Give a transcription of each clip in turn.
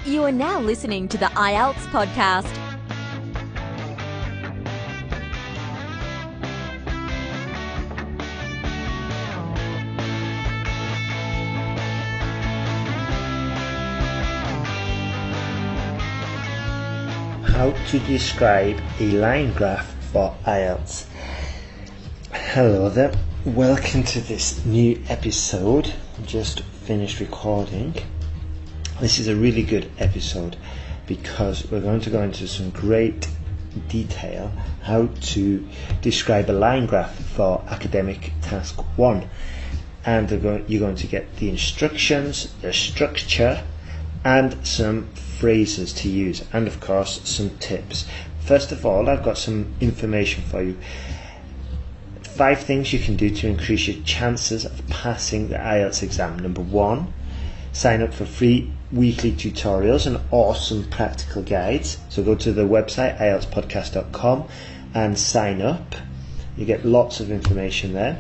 You are now listening to the IELTS podcast. How to describe a line graph for IELTS. Hello there, welcome to this new episode. Just finished recording. This is a really good episode because we're going to go into some great detail how to describe a line graph for academic task 1, and you're going to get the instructions, the structure and some phrases to use, and of course some tips. First of all, I've got some information for you. 5 things you can do to increase your chances of passing the IELTS exam. Number 1, sign up for free weekly tutorials and awesome practical guides. So go to the website IELTSPodcast.com and sign up. You get lots of information there.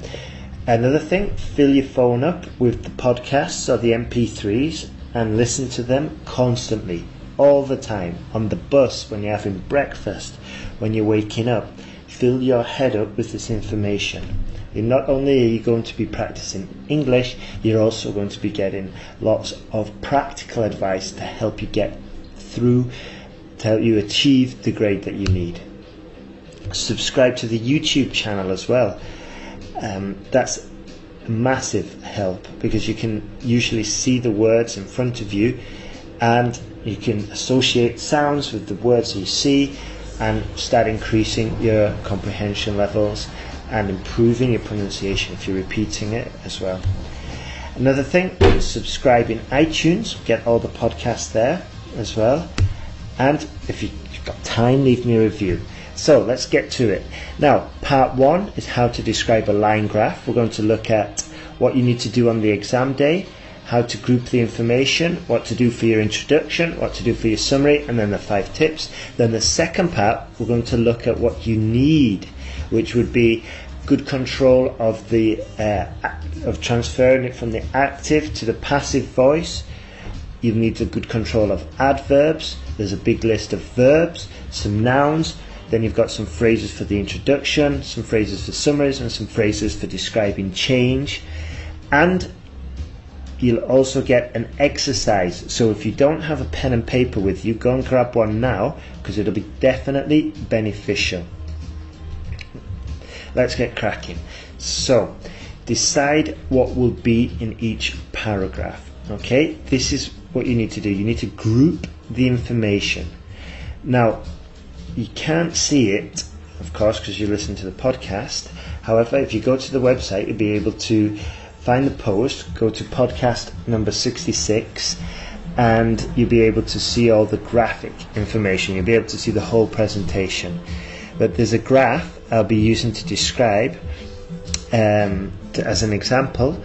Another thing, fill your phone up with the podcasts or the MP3s and listen to them constantly, all the time, on the bus, when you're having breakfast, when you're waking up. Fill your head up with this information. Not only are you going to be practicing English, you're also going to be getting lots of practical advice to help you get through, to help you achieve the grade that you need. Subscribe to the YouTube channel as well. That's a massive help because you can usually see the words in front of you and you can associate sounds with the words you see and start increasing your comprehension levels and improving your pronunciation if you're repeating it as well. Another thing is subscribe in iTunes, get all the podcasts there as well, and if you've got time, leave me a review. So let's get to it. Now, part 1 is how to describe a line graph. We're going to look at what you need to do on the exam day, how to group the information, what to do for your introduction, what to do for your summary, and then the 5 tips. Then the second part, we're going to look at what you need, which would be good control of the of transferring it from the active to the passive voice. You need a good control of adverbs. There's a big list of verbs, some nouns. Then you've got some phrases for the introduction, some phrases for summaries, and some phrases for describing change. And you'll also get an exercise. So if you don't have a pen and paper with you, go and grab one now because it'll be definitely beneficial. Let's get cracking. So decide what will be in each paragraph. Okay, this is what you need to do. You need to group the information. Now, you can't see it, of course, because you listen to the podcast. However, if you go to the website, you'll be able to find the post, go to podcast number 66, and you'll be able to see all the graphic information. You'll be able to see the whole presentation. But there's a graph I'll be using to describe as an example,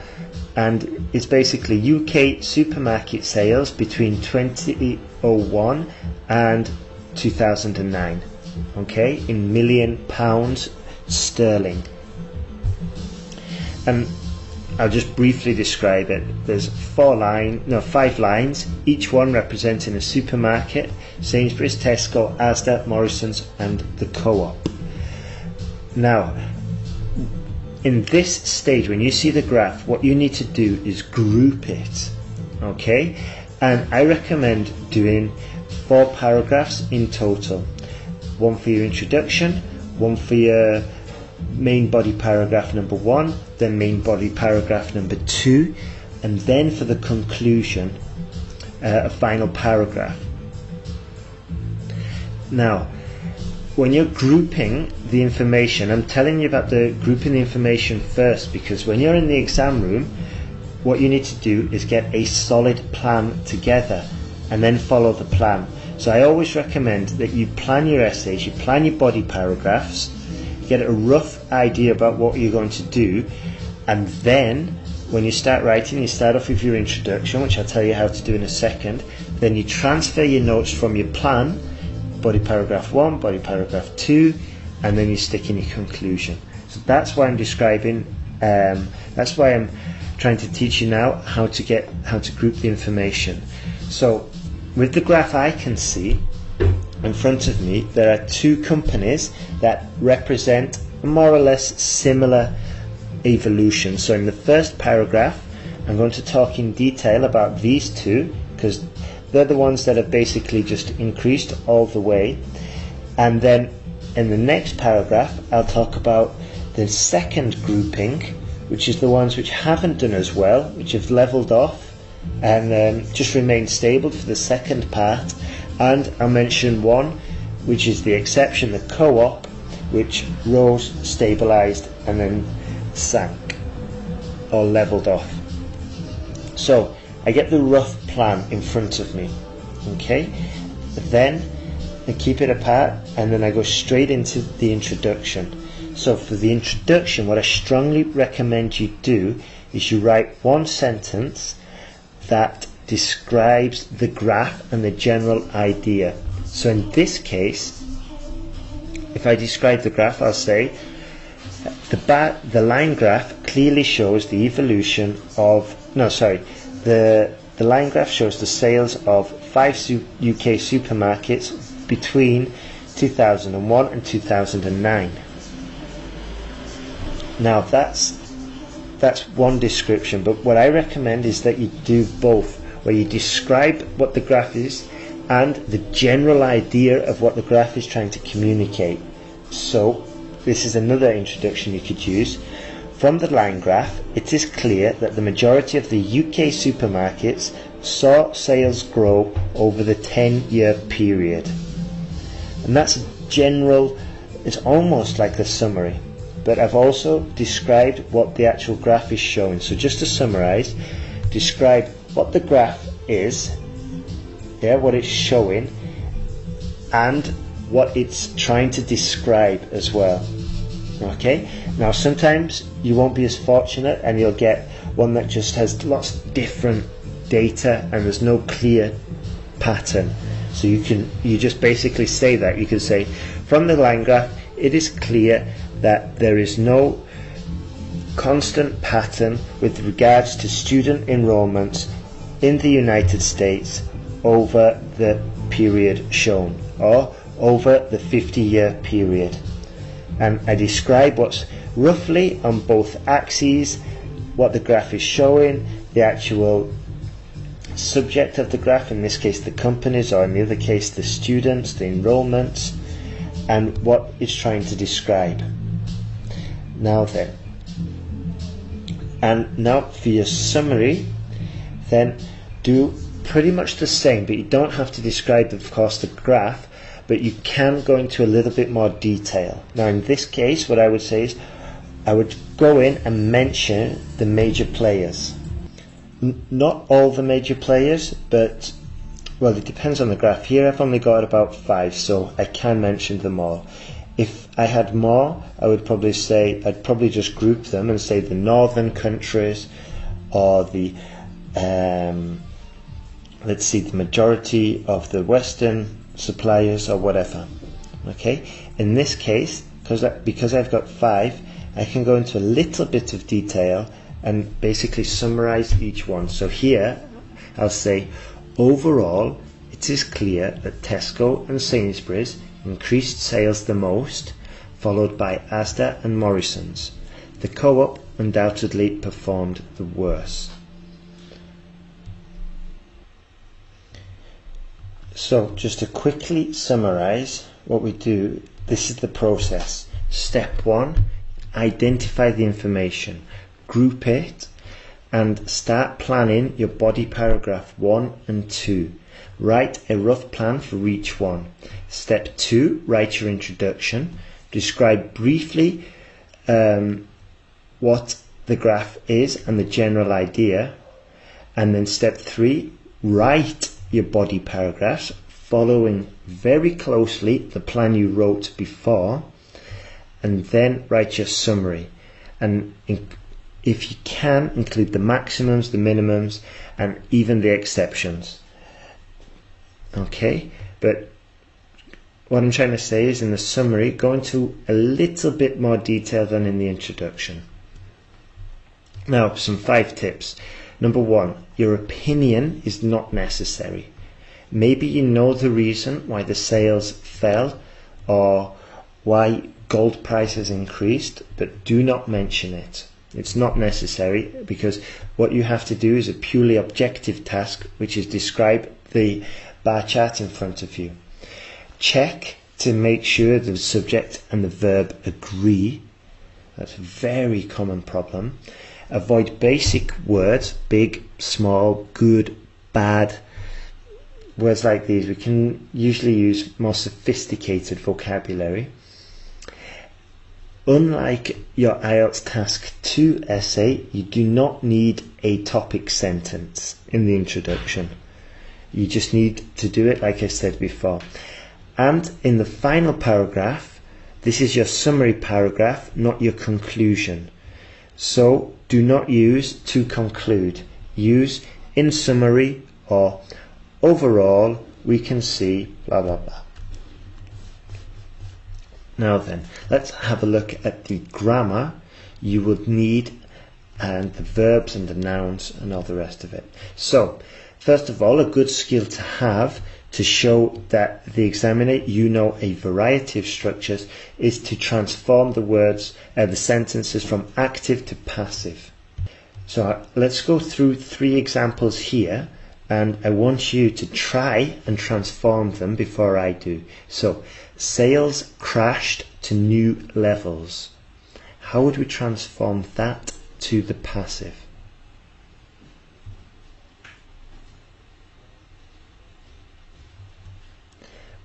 and it's basically UK supermarket sales between 2001 and 2009, okay, in £1,000,000 sterling. And I'll just briefly describe it. There's 5 lines, each one representing a supermarket: Sainsbury's, Tesco, Asda, Morrison's and the Co-op. Now, in this stage, when you see the graph, what you need to do is group it, okay? And I recommend doing 4 paragraphs in total. 1 for your introduction, 1 for your main body paragraph number 1, then main body paragraph number 2, and then for the conclusion, a final paragraph. Now, when you're grouping the information, I'm telling you about the grouping the information first, because when you're in the exam room, what you need to do is get a solid plan together and then follow the plan. So I always recommend that you plan your essays, you plan your body paragraphs, get a rough idea about what you're going to do, and then when you start writing, you start off with your introduction, which I'll tell you how to do in a second. Then you transfer your notes from your plan, body paragraph 1, body paragraph 2, and then you stick in your conclusion. So that's why I'm describing, that's why I'm trying to teach you now how to group the information. So with the graph I can see in front of me, there are two companies that represent more or less similar evolution. So in the first paragraph, I'm going to talk in detail about these two, because they're the ones that have basically just increased all the way. And then in the next paragraph, I'll talk about the second grouping, which is the ones which haven't done as well, which have leveled off and just remained stable for the second part. And I'll mention one, which is the exception, the co-op, which rose, stabilized, and then sank or leveled off. So I get the rough plan in front of me, okay? Then I keep it apart, and then I go straight into the introduction. So for the introduction, what I strongly recommend you do is you write one sentence that describes the graph and the general idea. So in this case, if I describe the graph, I'll say the line graph clearly shows the evolution of, the line graph shows the sales of 5 UK supermarkets between 2001 and 2009. Now that's one description, but what I recommend is that you do both, where you describe what the graph is and the general idea of what the graph is trying to communicate. So this is another introduction you could use. From the line graph, it is clear that the majority of the UK supermarkets saw sales grow over the 10-year period. And that's general, it's almost like a summary. But I've also described what the actual graph is showing. So just to summarize, describe what the graph is, what it's showing, and what it's trying to describe as well. Okay, now sometimes you won't be as fortunate and you'll get one that just has lots of different data and there's no clear pattern. So you just basically say that. You can say, from the line graph, it is clear that there is no constant pattern with regards to student enrollments in the United States over the period shown, or over the 50-year period. And I describe what's roughly on both axes, what the graph is showing, the actual subject of the graph, in this case the companies, or in the other case the students, the enrollments, and what it's trying to describe. Now then, and now for your summary, then do pretty much the same, but you don't have to describe, of course, the graph, but you can go into a little bit more detail. Now in this case, what I would say is I would go in and mention the major players. Not all the major players, but, well, it depends on the graph. Here I've only got about 5, so I can mention them all. If I had more, I would probably say, I'd probably just group them and say the northern countries, or the let's see, the majority of the western suppliers, or whatever. Okay, in this case, because I've got 5, I can go into a little bit of detail and basically summarize each one. So here I'll say, overall it is clear that Tesco and Sainsbury's increased sales the most, followed by Asda and Morrison's. The Co-op undoubtedly performed the worst. So just to quickly summarize what we do, this is the process. Step 1, identify the information, group it, and start planning your body paragraph 1 and 2. Write a rough plan for each one. Step 2, write your introduction. Describe briefly what the graph is and the general idea. And then step 3, write your body paragraphs, following very closely the plan you wrote before, and then write your summary. And if you can, include the maximums, the minimums, and even the exceptions. Okay, but what I'm trying to say is, in the summary, go into a little bit more detail than in the introduction. Now, some 5 tips. Number 1, your opinion is not necessary. Maybe you know the reason why the sales fell or why gold prices increased, but do not mention it. It's not necessary, because what you have to do is a purely objective task, which is describe the bar chart in front of you. Check to make sure the subject and the verb agree. That's a very common problem. Avoid basic words, big, small, good, bad. Words like these. We can usually use more sophisticated vocabulary. Unlike your IELTS Task 2 essay, you do not need a topic sentence in the introduction. You just need to do it like I said before. And in the final paragraph, this is your summary paragraph, not your conclusion. So do not use to conclude. Use in summary or overall we can see blah blah blah. Now then, let's have a look at the grammar you would need, and the verbs and the nouns and all the rest of it. So, first of all, a good skill to have to show that the examiner, you know a variety of structures, is to transform the words, the sentences from active to passive. So let's go through 3 examples here, and I want you to try and transform them before I do. So, sales crashed to new levels. How would we transform that to the passive?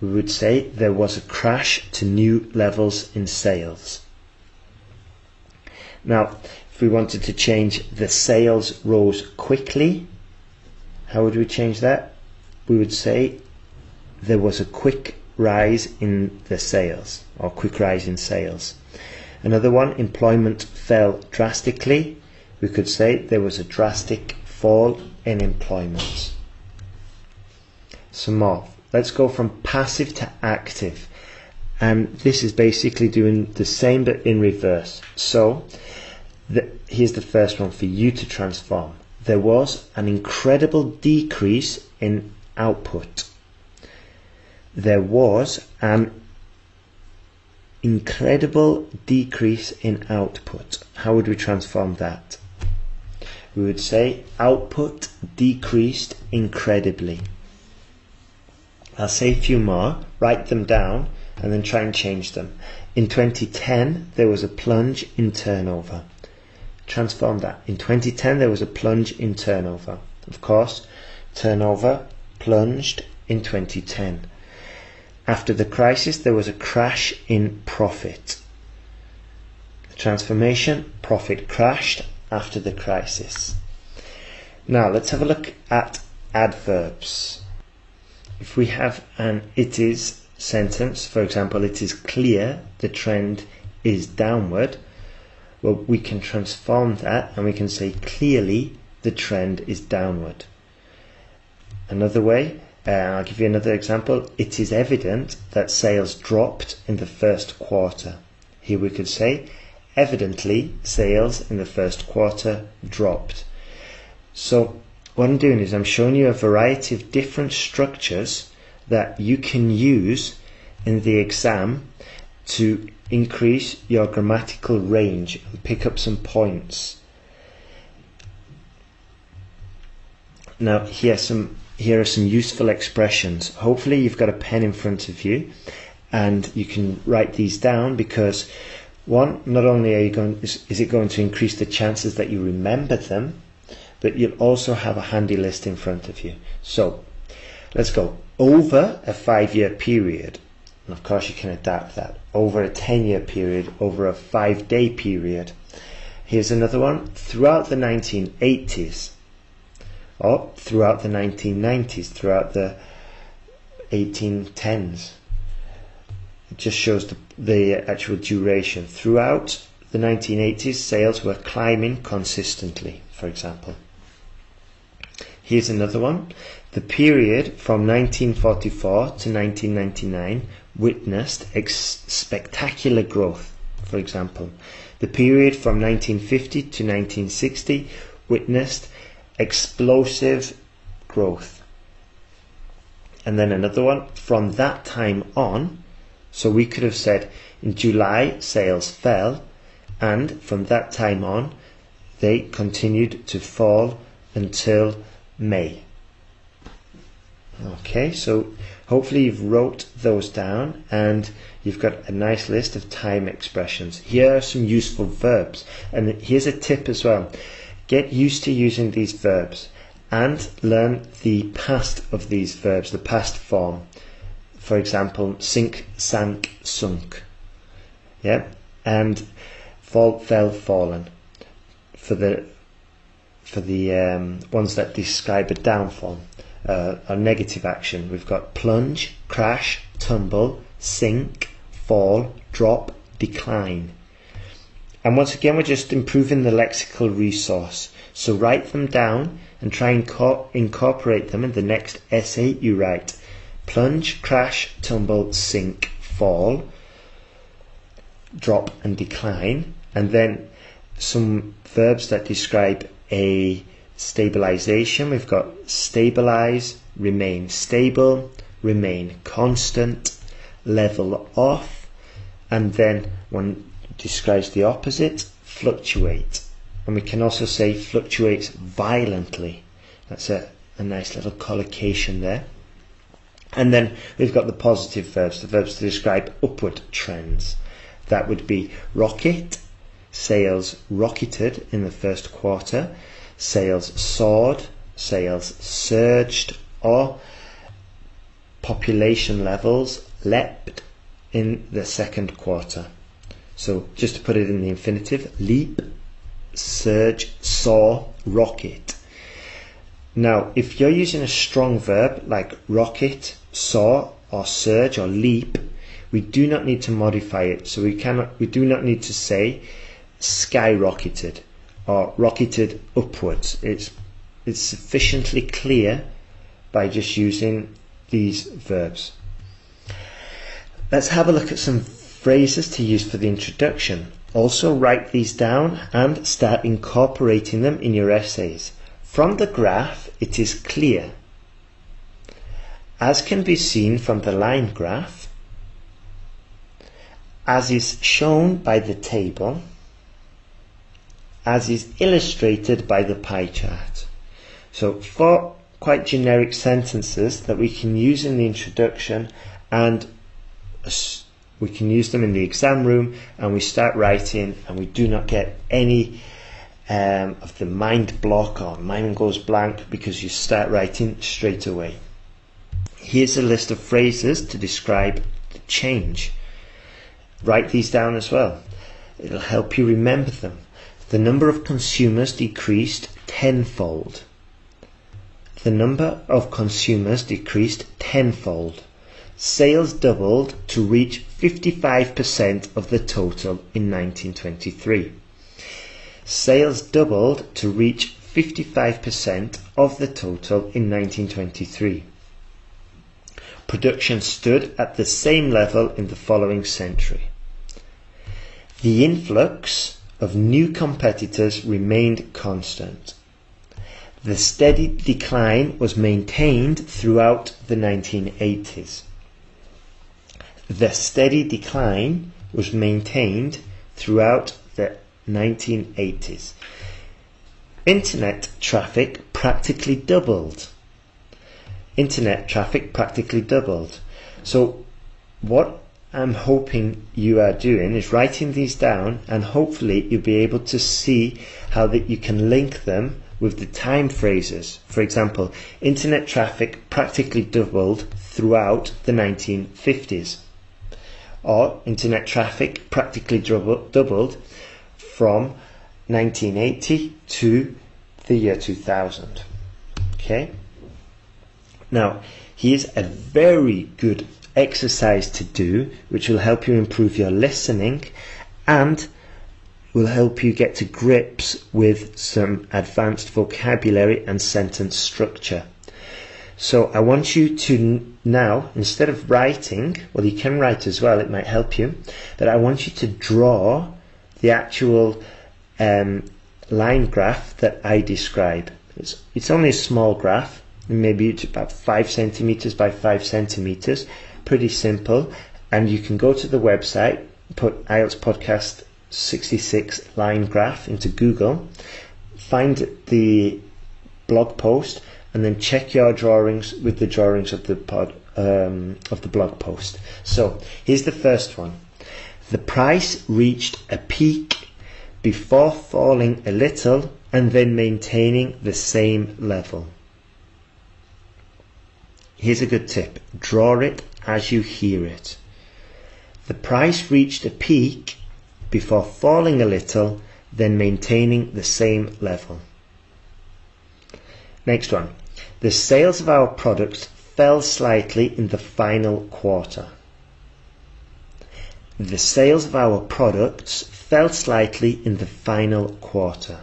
We would say there was a crash to new levels in sales. Now, if we wanted to change the sales rose quickly, how would we change that? We would say there was a quick rise in the sales, or quick rise in sales. Another one, employment fell drastically. We could say there was a drastic fall in employment. Some more. Let's go from passive to active. And this is basically doing the same but in reverse. So, here's the first one for you to transform. There was an incredible decrease in output. There was an incredible decrease in output. How would we transform that? We would say output decreased incredibly. I'll say a few more, write them down, and then try and change them. In 2010, there was a plunge in turnover. Transform that. In 2010, there was a plunge in turnover. Of course, turnover plunged in 2010. After the crisis, there was a crash in profit. The transformation, profit crashed after the crisis. Now, let's have a look at adverbs. If we have an it is sentence, for example, it is clear the trend is downward, well, we can transform that and we can say clearly the trend is downward. Another way, I'll give you another example. It is evident that sales dropped in the first quarter. Here we could say evidently sales in the first quarter dropped. So what I'm doing is I'm showing you a variety of different structures that you can use in the exam to increase your grammatical range and pick up some points. Now here are some useful expressions. Hopefully you've got a pen in front of you and you can write these down, because one, not only is it going to increase the chances that you remember them, but you'll also have a handy list in front of you. So let's go. Over a 5-year period, and of course you can adapt that. Over a 10-year period, over a 5-day period. Here's another one. Throughout the 1980s, or throughout the 1990s, throughout the 1810s. It just shows the actual duration. Throughout the 1980s, sales were climbing consistently, for example. Here's another one. The period from 1944 to 1999 witnessed spectacular growth, for example. The period from 1950 to 1960 witnessed explosive growth. and then another one, from that time on. So we could have said in July sales fell, and from that time on they continued to fall until May. Okay, so hopefully you've wrote those down and you've got a nice list of time expressions. Here are some useful verbs, and here's a tip as well. Get used to using these verbs and learn the past of these verbs, the past form. For example, sink, sank, sunk. Yeah, and fall, fell, fallen. For the ones that describe a down form, a negative action, we've got plunge, crash, tumble, sink, fall, drop, decline. And once again, we're just improving the lexical resource. So write them down and try and incorporate them in the next essay you write. Plunge, crash, tumble, sink, fall, drop and decline. And then some verbs that describe a stabilization. We've got stabilize, remain stable, remain constant, level off, and then one describes the opposite, fluctuate. And we can also say fluctuates violently. That's a nice little collocation there. And then we've got the positive verbs, the verbs to describe upward trends. That would be rocket, sales rocketed in the first quarter, sales soared, sales surged, or population levels leapt in the second quarter. So just to put it in the infinitive, leap, surge, soar, rocket. Now, if you're using a strong verb like rocket, soar, or surge, or leap, we do not need to modify it. So we do not need to say skyrocketed or rocketed upwards. It's sufficiently clear by just using these verbs. Let's have a look at some phrases to use for the introduction. Also write these down and start incorporating them in your essays. From the graph, it is clear, as can be seen from the line graph, as is shown by the table, as is illustrated by the pie chart. So 4 quite generic sentences that we can use in the introduction, and we can use them in the exam room, and we start writing and we do not get any of the mind block or mind goes blank, because you start writing straight away. Here's a list of phrases to describe the change. Write these down as well. It'll help you remember them. The number of consumers decreased tenfold. The number of consumers decreased tenfold. Sales doubled to reach 55% of the total in 1923. Sales doubled to reach 55% of the total in 1923. Production stood at the same level in the following century. The influx of new competitors remained constant. The steady decline was maintained throughout the 1980s. The steady decline was maintained throughout the 1980s. Internet traffic practically doubled. Internet traffic practically doubled. So what I'm hoping you are doing is writing these down, and hopefully you'll be able to see how that you can link them with the time phrases. For example, internet traffic practically doubled throughout the 1950s. Or internet traffic practically doubled from 1980 to the year 2000. Okay? Now, here's a very good exercise to do, which will help you improve your listening and will help you get to grips with some advanced vocabulary and sentence structure. So I want you to now, instead of writing, well, you can write as well, it might help you, but I want you to draw the actual line graph that I describe. It's only a small graph, maybe it's about 5 centimeters by 5 centimeters. Pretty simple. And you can go to the website, put IELTS Podcast 66 line graph into Google, find the blog post, and then check your drawings with the drawings of the blog post. So here's the first one. The price reached a peak before falling a little and then maintaining the same level. Here's a good tip. Draw it as you hear it. The price reached a peak before falling a little, then maintaining the same level. Next one. The sales of our products fell slightly in the final quarter. The sales of our products fell slightly in the final quarter.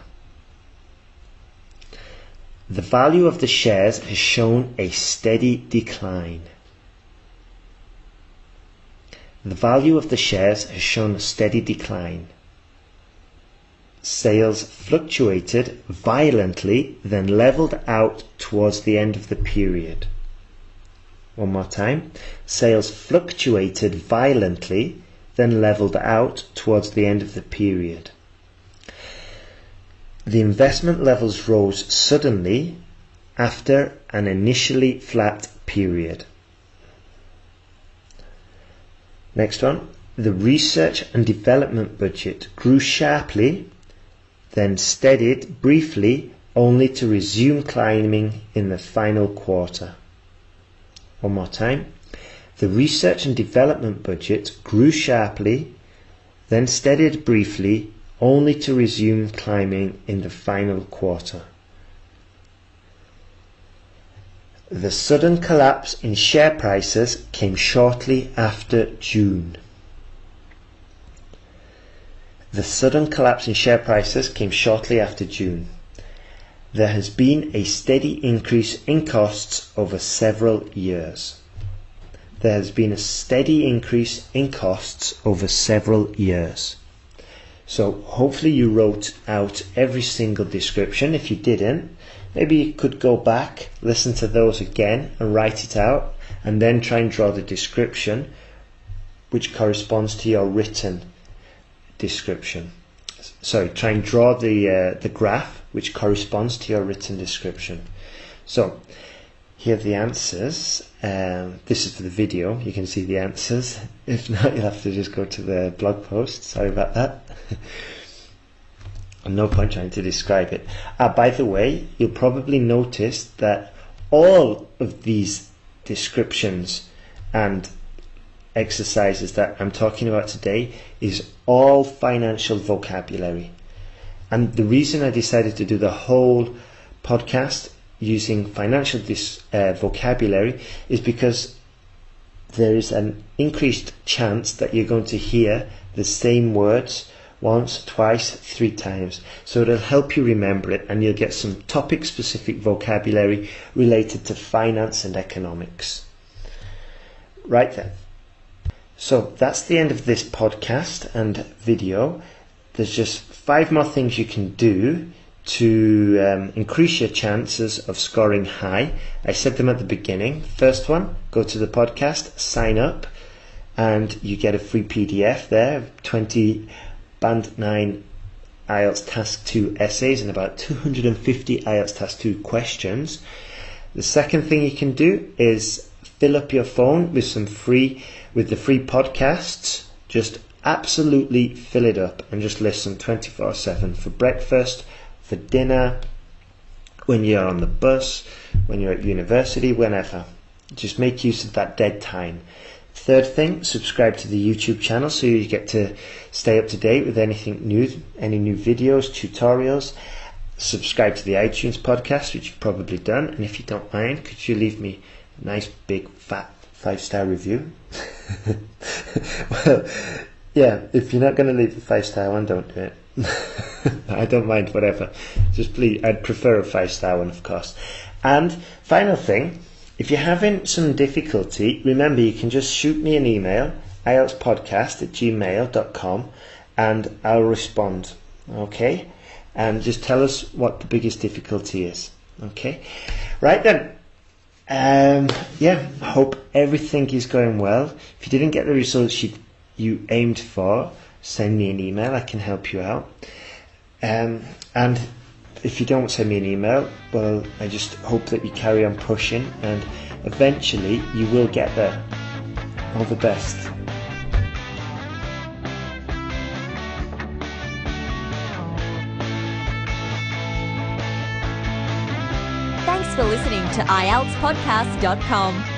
The value of the shares has shown a steady decline. The value of the shares has shown a steady decline. Sales fluctuated violently, then leveled out towards the end of the period. One more time. Sales fluctuated violently, then leveled out towards the end of the period. The investment levels rose suddenly after an initially flat period. Next one. The research and development budget grew sharply, then steadied briefly, only to resume climbing in the final quarter. One more time. The research and development budget grew sharply, then steadied briefly, only to resume climbing in the final quarter. The sudden collapse in share prices came shortly after June. The sudden collapse in share prices came shortly after June. There has been a steady increase in costs over several years. There has been a steady increase in costs over several years. So hopefully you wrote out every single description. If you didn't, maybe you could go back, listen to those again and write it out, and then try and draw the description which corresponds to your written description. Sorry, try and draw the graph which corresponds to your written description. So here are the answers. This is for the video. You can see the answers. If not, you'll have to just go to the blog post. Sorry about that. No point trying to describe it. By the way, you'll probably notice that all of these descriptions and exercises that I'm talking about today is all financial vocabulary. And the reason I decided to do the whole podcast using financial vocabulary is because there is an increased chance that you're going to hear the same words once, twice, 3 times. So it'll help you remember it, and you'll get some topic-specific vocabulary related to finance and economics. Right then. So that's the end of this podcast and video. There's just 5 more things you can do to increase your chances of scoring high. I said them at the beginning. First one, go to the podcast, sign up, and you get a free PDF there, 20 Band 9 IELTS Task 2 essays and about 250 IELTS Task 2 questions. The second thing you can do is fill up your phone with the free podcasts. Just absolutely fill it up and just listen 24/7 for breakfast, for dinner, when you're on the bus, when you're at university, whenever. Just make use of that dead time. Third thing, subscribe to the YouTube channel so you get to stay up to date with anything new, any new videos, tutorials. Subscribe to the iTunes podcast, which you've probably done. And if you don't mind, could you leave me a nice big fat 5-star review? Well, yeah, if you're not going to leave a 5-star one, don't do it. I don't mind, whatever. Just please, I'd prefer a 5-star one, of course. And final thing, if you're having some difficulty, remember you can just shoot me an email, IELTSPodcast@gmail.com, and I'll respond. Okay? And just tell us what the biggest difficulty is. Okay? Right then. Hope everything is going well. If you didn't get the results you aimed for, send me an email. I can help you out. And if you don't send me an email, well, I just hope that you carry on pushing, and eventually you will get there. All the best. Thanks for listening to IELTSPodcast.com.